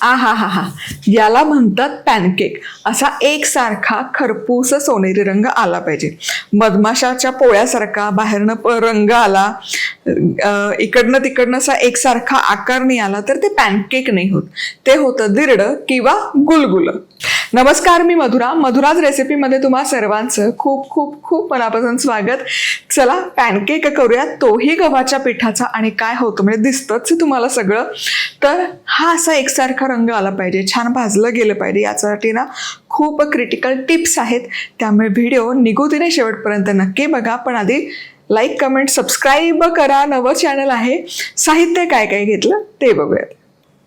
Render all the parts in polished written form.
हा हा हा, याला म्हणतात पॅनकेक. असा एकसारखा खरपूस सोनेरी रंग आला पाहिजे. मधमाशाच्या पोळ्यासारखा बाहेरनं रंग आला, इकडनं तिकडनं असा एकसारखा आकार नाही आला तर ते पॅनकेक नाही होत, ते होतं दिरडं किंवा गुलगुलं. नमस्कार, मी मधुराज रेसिपीमध्ये तुम्हा सर्वांचं खूप खूप खूप मनापासून स्वागत. चला पॅनकेक करूया, तोही गव्हाच्या पिठाचा. आणि काय होतं म्हणजे दिसतंच तुम्हाला सगळं. तर हा असा एकसारखा रंग आला पाहिजे, छान भाजलं गेलं पाहिजे. याच्यासाठी ना खूप क्रिटिकल टिप्स आहेत, त्यामुळे व्हिडिओ निगुतीने शेवटपर्यंत नक्की बघा. पण आधी लाईक, कमेंट, सबस्क्राईब करा. नवं चॅनल आहे. साहित्य काय काय घेतलं ते बघूयात.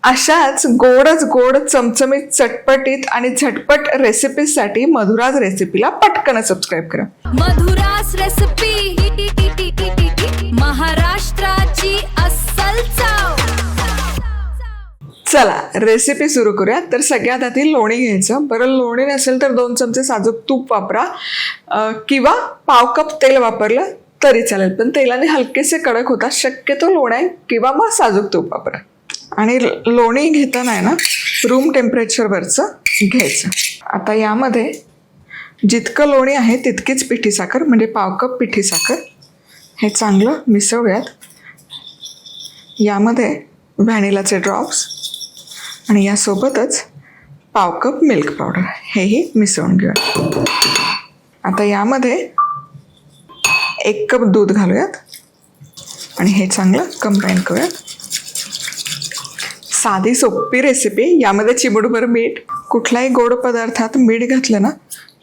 अशाच गोड चमचमीत चटपटीत आणि झटपट रेसिपीसाठी मधुराज रेसिपीला पटकन सबस्क्राईब करा. मधुराज रेसिपी, महाराष्ट्राची अस्सल चव. चला रेसिपी सुरू करूया. तर सगळ्यात आधी लोणी घ्यायचं. बरं, लोणी नसेल तर 2 चमचे साजूक तूप वापरा, किंवा पाव कप तेल वापरलं तरी चालेल, पण तेलाने हलकेसे कडक होतात. शक्यतो लोण्या किंवा मग साजूक तूप वापरा. आणि लोणी घेताना आहे ना रूम टेम्परेचरवरचं घ्यायचं. आता यामध्ये जितकं लोणी आहे तितकीच पिठी साखर, म्हणजे पाव कप पिठी साखर. हे चांगलं मिसळूयात. यामध्ये व्हॅनिलाचे ड्रॉप्स आणि यासोबतच पाव कप मिल्क पावडर, हेही मिसळून घेऊया. आता यामध्ये 1 कप दूध घालूयात आणि हे चांगलं कंबाईन करूयात. साधी सोपी रेसिपी. यामध्ये चिमूटभर मीठ. कुठल्याही गोड पदार्थात मीठ घातलं ना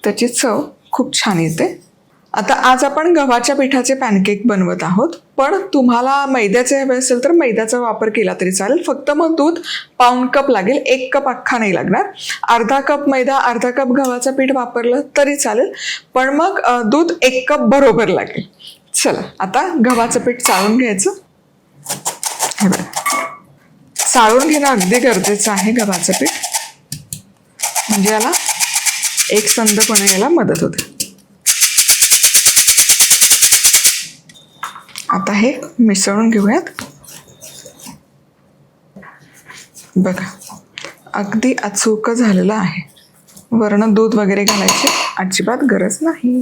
त्याची चव खूप छान येते. आता आज आपण गव्हाच्या पिठाचे पॅनकेक बनवत आहोत, पण तुम्हाला मैद्याचे हवे असेल तर मैद्याचा वापर केला तरी चालेल. फक्त मग दूध पाऊण कप लागेल, 1 कप अख्खा नाही लागणार. अर्धा कप मैदा, अर्धा कप गव्हाचं पीठ वापरलं तरी चालेल, पण मग दूध 1 कप बरोबर लागेल. चला आता गव्हाचं पीठ चाळून घ्यायचं. हे बघा, चाळून घेणं अगदी गरजेचं आहे गव्हाचं पीठ, म्हणजे याला एकसंधपणे यायला मदत होते. आता हे मिसळून घेऊयात. बघा अगदी अचूक झालेलं आहे. वरण दूध वगैरे घालायची अजिबात गरज नाही.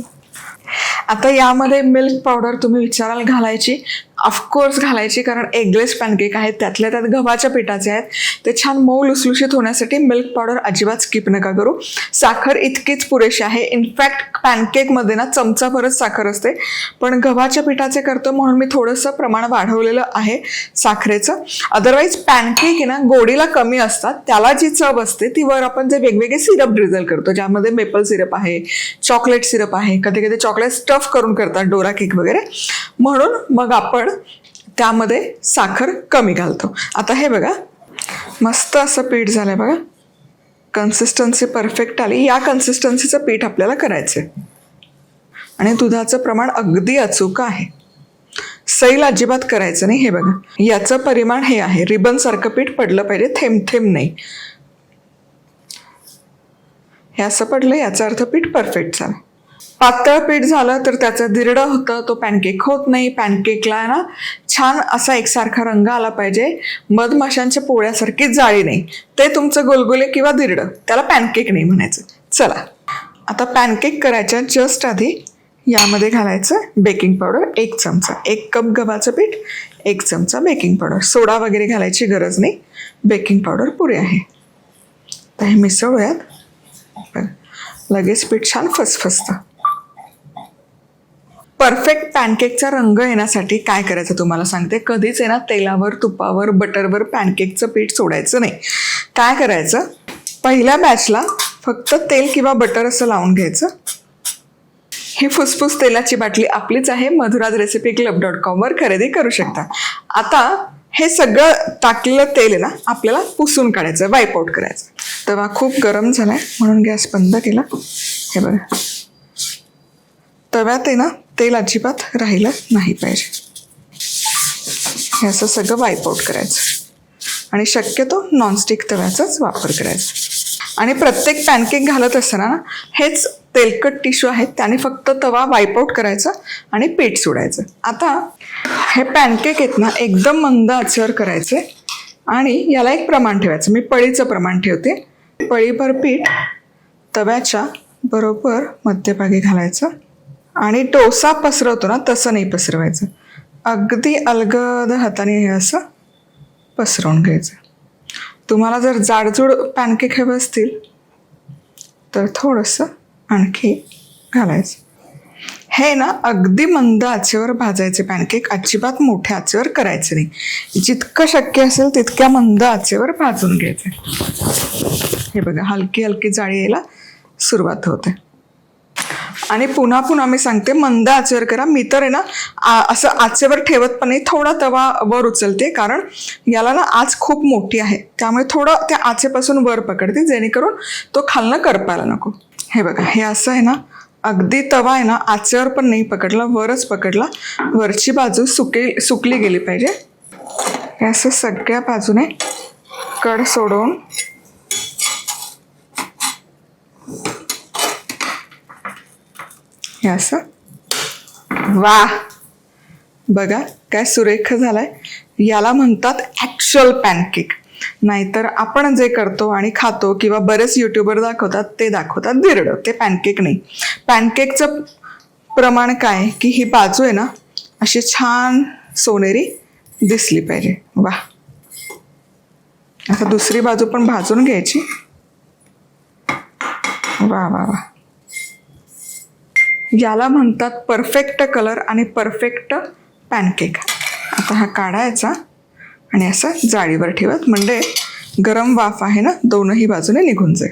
आता यामध्ये मिल्क पावडर तुम्ही विचाराल घालायची, ऑफकोर्स घालायची, कारण एगलेस पॅनकेक आहेत, त्यातल्या त्यात गव्हाच्या पिठाचे आहेत. ते छान मऊ लुसलुशीत होण्यासाठी मिल्क पावडर अजिबात स्किप नका करू. साखर इतकीच पुरेशी आहे. इनफॅक्ट पॅनकेकमध्ये ना चमचाभरच साखर असते, पण गव्हाच्या पिठाचे करतो म्हणून मी थोडंसं प्रमाण वाढवलेलं आहे साखरेचं. अदरवाईज पॅनकेक आहे ना गोडीला कमी असतात, त्याला जी चव असते ती वर आपण जे वेगवेगळे सिरप ड्रिझल करतो, ज्यामध्ये मेपल सिरप आहे, चॉकलेट सिरप आहे, कधी कधी चॉकलेट स्टफ करून करतात डोरा केक वगैरे, म्हणून मग आपण त्यामध्ये साखर कमी घालतो. आता हे बघा मस्त असं पीठ झालंय बघा. कन्सिस्टन्सी परफेक्ट आली. या कन्सिस्टन्सीचं पीठ आपल्याला करायचं आहे आणि दुधाचं प्रमाण अगदी अचूक आहे. सैल अजिबात करायचं नाही. हे बघा याचं परिमाण हे आहे, रिबन सारखं पीठ पडलं पाहिजे, थेंब थेंब नाही. हे असं पडलं याचा अर्थ पीठ परफेक्ट झालं. पातळ पीठ झालं तर त्याचं दिरडं होतं, तो पॅनकेक होत नाही. पॅनकेकला ना छान असा एकसारखा रंग आला पाहिजे, मधमाशांच्या पोळ्यासारखी जाळी नाही. ते तुमचं गुलगुले किंवा दिरडं, त्याला पॅनकेक नाही म्हणायचं. चला आता पॅनकेक करायच्या जस्ट आधी यामध्ये घालायचं बेकिंग पावडर 1 चमचा. 1 कप गव्हाचं पीठ, 1 चमचा बेकिंग पावडर. सोडा वगैरे घालायची गरज नाही, बेकिंग पावडर पुरे आहे. तर हे मिसळूयात. लगेच पीठ छान फसफसतं. परफेक्ट पॅनकेकचा रंग येण्यासाठी काय करायचं तुम्हाला सांगते. कधीच आहे ना तेलावर, तुपावर, बटरवर पॅनकेकचं पीठ सोडायचं नाही. काय करायचं, पहिल्या बॅचला फक्त तेल किंवा बटर असं लावून घ्यायचं. ही फुसफुस तेलाची बाटली आपलीच आहे, madhurazrecipeclub.com वर खरेदी करू शकता. आता हे सगळं टाकलेलं तेल आहे ना आपल्याला पुसून काढायचं, वाईप आउट करायचं. तवा खूप गरम झालाय म्हणून गॅस बंद केला. हे बघा तव्यात आहे ना तेल अजिबात राहिलं नाही पाहिजे. हे असं सगळं वाईप आउट करायचं आणि शक्यतो नॉनस्टिक तव्याचाच वापर करायचा. आणि प्रत्येक पॅनकेक घालत असताना हेच तेलकट टिश्यू आहेत, त्याने फक्त तवा वाईप आउट करायचा आणि पीठ सोडायचं. आता हे पॅनकेक आहेत ना एकदम मंद आचेवर करायचे, आणि याला एक प्रमाण ठेवायचं. मी पळीचं प्रमाण ठेवते. पळीभर पीठ तव्याच्या बरोबर मध्यभागी घालायचं आणि डोसा पसरवतो ना तसं नाही पसरवायचं. अगदी अलगद हाताने हे असं पसरवून घ्यायचं. तुम्हाला जर जाडजूड पॅनकेक हवे असतील तर थोडंसं आणखी घालायचं. हे ना अगदी मंद आचेवर भाजायचे पॅनकेक, अजिबात मोठ्या आचेवर करायचे नाही. जितकं शक्य असेल तितक्या मंद आचेवर भाजून घ्यायचे. हे बघा हलकी हलकी जाळी यायला सुरुवात होते. आणि पुन्हा पुन्हा मी सांगते मंद आचेवर करा. मी तर आहे ना असं आचेवर ठेवत पण नाही, थोडा तवा वर उचलते, कारण याला ना आच खूप मोठी आहे, त्यामुळे थोडं त्या आचेपासून वर पकडते जेणेकरून तो खालनं करपायला नको. हे बघा हे असं आहे ना, अगदी तवा आहे ना आचेवर पण नाही पकडला, वरच पकडला. वरची बाजू सुकली गेली पाहिजे. हे असं सगळ्या बाजूने कड सोडवून हे असं. वा बघा काय सुरेख झालाय. याला म्हणतात ॲक्च्युअल पॅनकेक. नाहीतर आपण जे करतो आणि खातो किंवा बरेच यूट्यूबर दाखवतात ते दाखवतात धिरडं, ते पॅनकेक नाही. पॅनकेकचं प्रमाण काय की ही बाजू आहे ना अशी छान सोनेरी दिसली पाहिजे. वा आता दुसरी बाजू पण भाजून घ्यायची. वा वा वा, याला म्हणतात परफेक्ट कलर आणि परफेक्ट पॅनकेक. आता हा काढायचा आणि असं जाळीवर ठेवत, म्हणजे गरम वाफ आहे ना दोनही बाजूने निघून जाईल.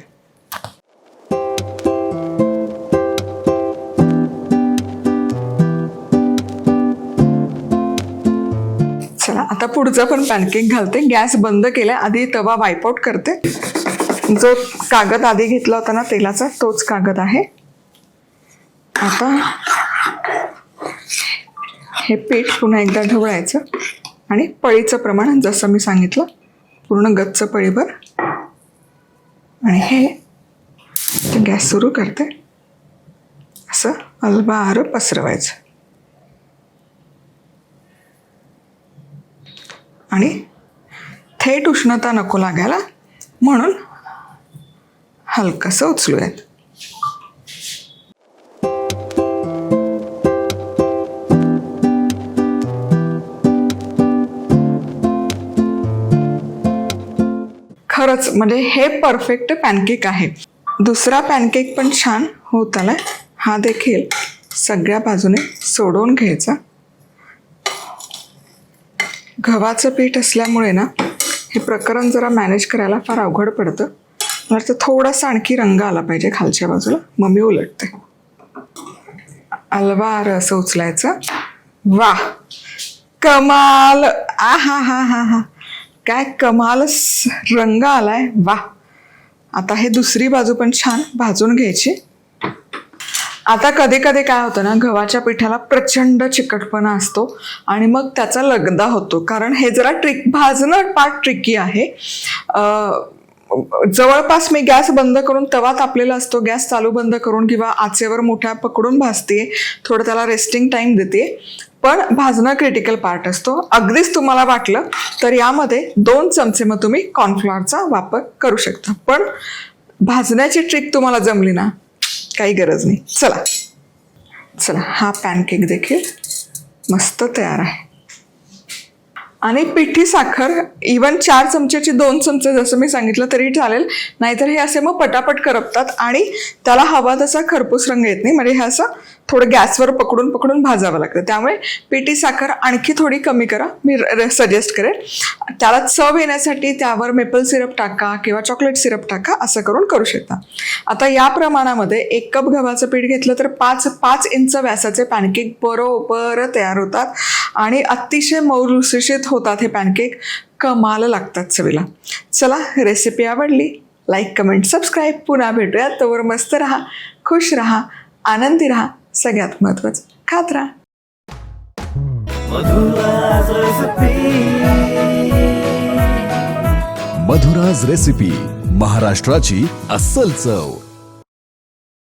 चला आता पुढचं पण पॅनकेक घालते. गॅस बंद केलाय. आधी तवा वाईप आउट करते. जो कागद आधी घेतला होता ना तेलाचा तोच कागद आहे. आता हे पीठ पुन्हा एकदा ढवळायचं आणि पळीचं प्रमाण जसं मी सांगितलं पूर्ण गच्च पळीभर. आणि हे गॅस सुरू करते. असं अलवार पसरवायचं आणि थेट उष्णता नको लागायला म्हणून हलकंसं उचलूयात. खरंच म्हणजे हे परफेक्ट पॅनकेक आहे. दुसरा पॅनकेक पण छान होत आलाय. हा देखील सगळ्या बाजूने सोडवून घ्यायचा. गव्हाचं पीठ असल्यामुळे ना हे प्रकरण जरा मॅनेज करायला फार अवघड पडतं. मला तर थोडासा आणखी रंग आला पाहिजे खालच्या बाजूला, मग मी उलटते. अलवार असं उचलायचं. वा कमाल. आ हा हा हा हा, काय कमाल रंग आलाय. वा आता हे दुसरी बाजू पण छान भाजून घ्यायची. आता कधी कधी काय होतं ना, गव्हाच्या पिठाला प्रचंड चिकटपणा असतो आणि मग त्याचा लगदा होतो, कारण हे जरा भाजणं पार्ट ट्रिकी आहे. जवळपास मी गॅस बंद करून तवा तापलेला असतो, गॅस चालू बंद करून किंवा आचेवर मोठ्या पकडून भाजते, थोडं त्याला रेस्टिंग टाइम देते. पण भाजणं क्रिटिकल पार्ट असतो. अगदीच तुम्हाला वाटलं तर यामध्ये 2 चमचे मग तुम्ही कॉर्नफ्लॉवरचा वापर करू शकता. पण भाजण्याची ट्रिक तुम्हाला जमली ना, काही गरज नाही. चला चला हा पॅनकेक देखील मस्त तयार आहे. आणि पिठी साखर इवन 4 चमच्याची 2 चमचे जसं मी सांगितलं तरी चालेल. नाहीतर हे असे मग पटापट करपतात आणि त्याला हवा तसा खरपूस रंग येत नाही. म्हणजे हे असं थोडं गॅसवर पकडून पकडून भाजावं लागतं. त्यामुळे पिठी साखर आणखी थोडी कमी करा, मी सजेस्ट करेन. त्याला चव येण्यासाठी त्यावर मेपल सिरप टाका किंवा चॉकलेट सिरप टाका, असं करून करू शकता. आता या प्रमाणामध्ये 1 कप गव्हाचं पीठ घेतलं तर 5 इंच व्यासाचे पॅनकेक बरोबर तयार होतात आणि अतिशय मऊ लुसलुशीत होतात. हे पॅनकेक कमाल लागतात चवीला. चला रेसिपी आवडली, लाईक कमेंट सबस्क्राईब. पुन्हा भेटूया. तोवर मस्त राहा, खुश राहा, आनंदी राहा. सगळ्यात महत्त्वाचं खात राहा. मधुराज रेसिपी, महाराष्ट्राची अस्सल चव.